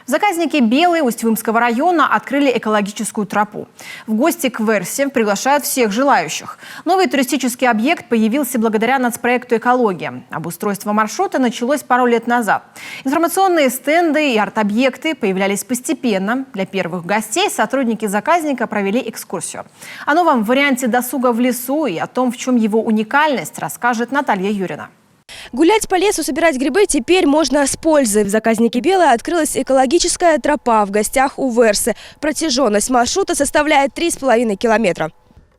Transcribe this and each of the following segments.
В заказнике Белой Усть-Вымского района открыли экологическую тропу. В гости к Версе приглашают всех желающих. Новый туристический объект появился благодаря нацпроекту «Экология». Обустройство маршрута началось пару лет назад. Информационные стенды и арт-объекты появлялись постепенно. Для первых гостей сотрудники заказника провели экскурсию. О новом варианте досуга в лесу и о том, в чем его уникальность, расскажет Наталья Юрина. Гулять по лесу, собирать грибы теперь можно с пользой. В заказнике Белой открылась экологическая тропа в гостях у Версы. Протяженность маршрута составляет 3,5 километра.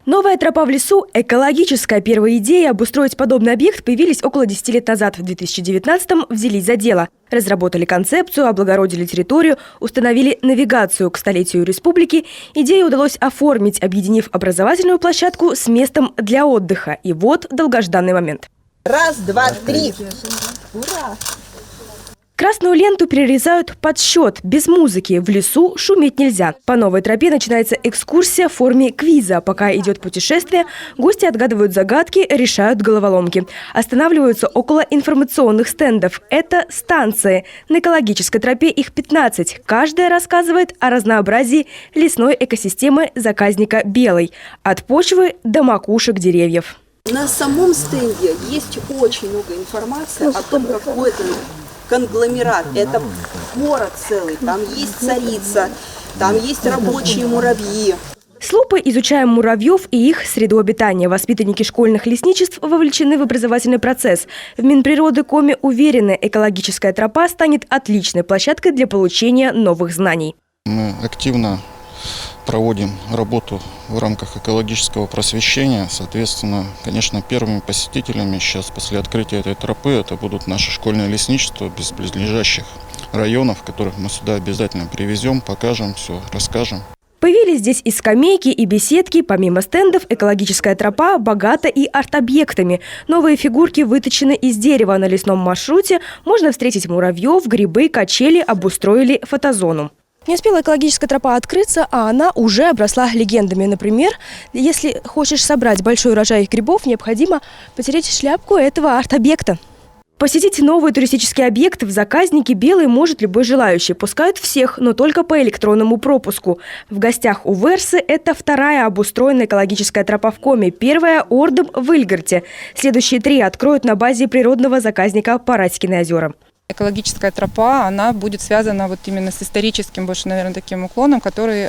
Новая тропа в лесу – экологическая. Первые идеи обустроить подобный объект появились около 10 лет назад. В 2019-м взялись за дело. Разработали концепцию, облагородили территорию, установили навигацию. К столетию республики идею удалось оформить, объединив образовательную площадку с местом для отдыха. И вот долгожданный момент. Раз, два, три. Ура! Красную ленту перерезают под счет, без музыки. В лесу шуметь нельзя. По новой тропе начинается экскурсия в форме квиза. Пока идет путешествие, гости отгадывают загадки, решают головоломки. Останавливаются около информационных стендов. Это станции. На экологической тропе их 15. Каждая рассказывает о разнообразии лесной экосистемы заказника Белой. От почвы до макушек деревьев. На самом стенде есть очень много информации о том, какой это конгломерат. Это город целый, там есть царица, там есть рабочие муравьи. С лупой изучаем муравьев и их среду обитания. Воспитанники школьных лесничеств вовлечены в образовательный процесс. В Минприроды Коми уверены, экологическая тропа станет отличной площадкой для получения новых знаний. Мы активно проводим работу в рамках экологического просвещения. Соответственно, конечно, первыми посетителями сейчас после открытия этой тропы это будут наши школьные лесничества без близлежащих районов, которых мы сюда обязательно привезем, покажем все, расскажем. Появились здесь и скамейки, и беседки. Помимо стендов, экологическая тропа богата и арт-объектами. Новые фигурки выточены из дерева. На лесном маршруте можно встретить муравьев, грибы, качели, обустроили фотозону. Не успела экологическая тропа открыться, а она уже обросла легендами. Например, если хочешь собрать большой урожай грибов, необходимо потереть шляпку этого арт-объекта. Посетить новый туристический объект в заказнике Белой может любой желающий. Пускают всех, но только по электронному пропуску. В гостях у Версы это вторая обустроенная экологическая тропа в Коми. Первая – Ордом в Ильгарте. Следующие 3 откроют на базе природного заказника Параськины озера. Экологическая тропа, она будет связана вот именно с историческим, больше, наверное, таким уклоном, который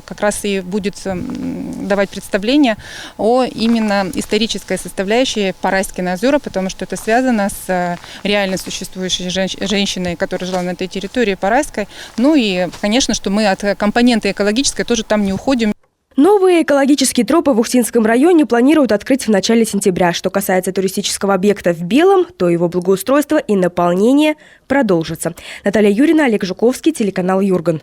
как раз и будет давать представление о именно исторической составляющей Параськины озера, потому что это связано с реально существующей женщиной, которая жила на этой территории Параськой. Ну и, конечно, что мы от компоненты экологической тоже там не уходим. Новые экологические тропы в Ухтинском районе планируют открыть в начале сентября. Что касается туристического объекта в Белом, то его благоустройство и наполнение продолжится. Наталья Юрина, Олег Жуковский, телеканал Юрган.